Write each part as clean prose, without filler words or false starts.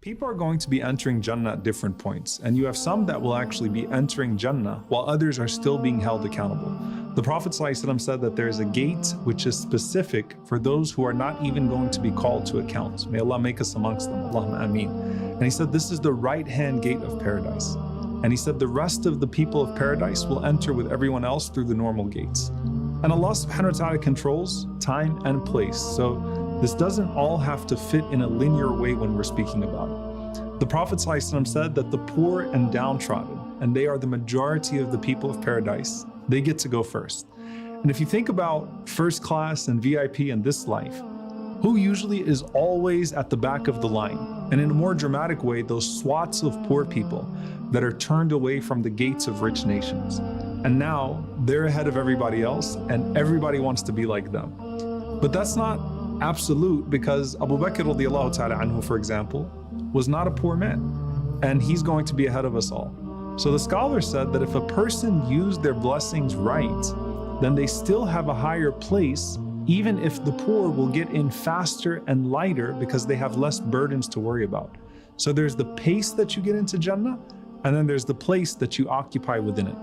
People are going to be entering Jannah at different points, and you have some that will actually be entering Jannah while others are still being held accountable. The Prophet ﷺ said that there is a gate which is specific for those who are not even going to be called to account. May Allah make us amongst them. Allahumma ameen. And he said this is the right-hand gate of paradise. And he said the rest of the people of paradise will enter with everyone else through the normal gates. And Allah subhanahu wa ta'ala controls time and place. So this doesn't all have to fit in a linear way when we're speaking about it. The Prophet ﷺ said that the poor and downtrodden, and they are the majority of the people of paradise, they get to go first. And if you think about first class and VIP in this life, who usually is always at the back of the line? And in a more dramatic way, those swaths of poor people that are turned away from the gates of rich nations. And now they're ahead of everybody else, and everybody wants to be like them. But that's not absolute, because Abu Bakr radiallahu ta'ala anhu, for example, was not a poor man, and he's going to be ahead of us all. So the scholar said that if a person used their blessings right, then they still have a higher place, even if the poor will get in faster and lighter because they have less burdens to worry about. So there's the pace that you get into Jannah, and then there's the place that you occupy within it.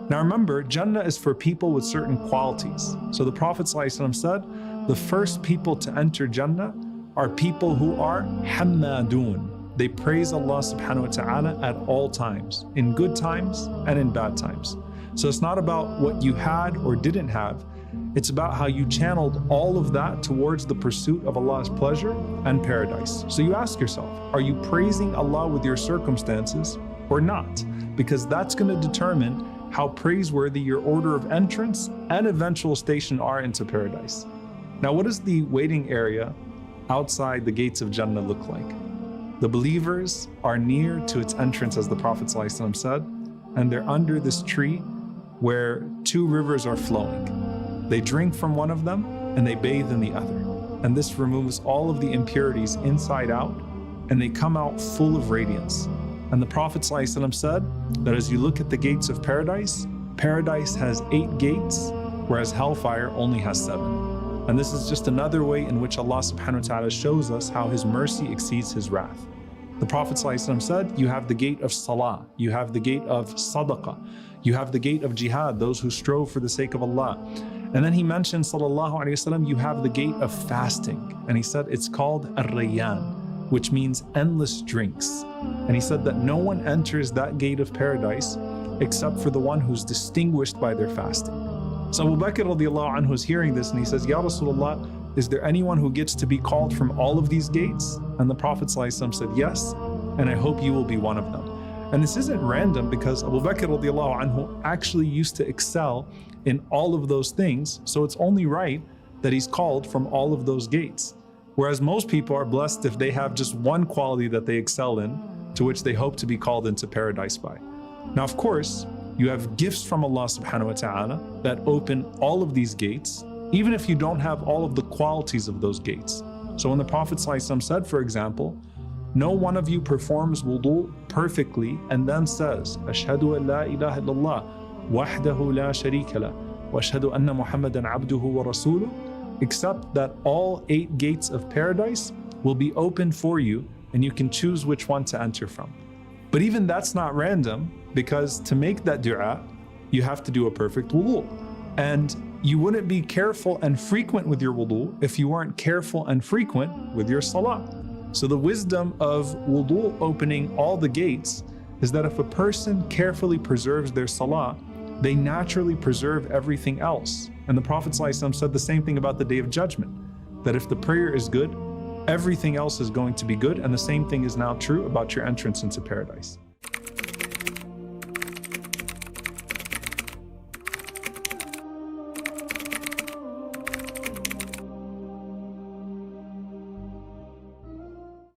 Now remember, Jannah is for people with certain qualities. So the Prophet ﷺ said, the first people to enter Jannah are people who are hammadun. They praise Allah subhanahu wa ta'ala at all times, in good times and in bad times. So it's not about what you had or didn't have, it's about how you channeled all of that towards the pursuit of Allah's pleasure and paradise. So you ask yourself, are you praising Allah with your circumstances or not? Because that's going to determine how praiseworthy your order of entrance and eventual station are into paradise. Now, what does the waiting area outside the gates of Jannah look like? The believers are near to its entrance, as the Prophet ﷺ said, and they're under this tree where two rivers are flowing. They drink from one of them and they bathe in the other. And this removes all of the impurities inside out, and they come out full of radiance. And the Prophet ﷺ said that as you look at the gates of paradise, paradise has 8 gates, whereas hellfire only has 7. And this is just another way in which Allah subhanahu wa ta'ala shows us how His mercy exceeds His wrath. The Prophet ﷺ said, you have the gate of salah, you have the gate of sadaqah, you have the gate of jihad, those who strove for the sake of Allah. And then he mentioned, sallallahu alayhi wasallam, you have the gate of fasting. And he said it's called ar-rayyan, which means endless drinks. And he said that no one enters that gate of paradise except for the one who's distinguished by their fasting. So Abu Bakr radiallahu anhu is hearing this and he says, Ya Rasulullah, is there anyone who gets to be called from all of these gates? And the Prophet ﷺ said, yes, and I hope you will be one of them. And this isn't random, because Abu Bakr radiallahu anhu actually used to excel in all of those things, so it's only right that he's called from all of those gates. Whereas most people are blessed if they have just one quality that they excel in, to which they hope to be called into paradise by. Now, of course, you have gifts from Allah subhanahu wa ta'ala that open all of these gates, even if you don't have all of the qualities of those gates. So when the Prophet ﷺ said, for example, no one of you performs wudu perfectly and then says, Ashhadu an la ilaha illallah, wahdahu la sharika lah, wa ashhadu anna Muhammadan abduhu wa rasuluh, except that all 8 gates of paradise will be open for you and you can choose which one to enter from. But even that's not random, because to make that dua, you have to do a perfect wudu. And you wouldn't be careful and frequent with your wudu if you weren't careful and frequent with your salah. So the wisdom of wudu opening all the gates is that if a person carefully preserves their salah, they naturally preserve everything else. And the Prophet ﷺ said the same thing about the Day of Judgment, that if the prayer is good, everything else is going to be good, and the same thing is now true about your entrance into paradise.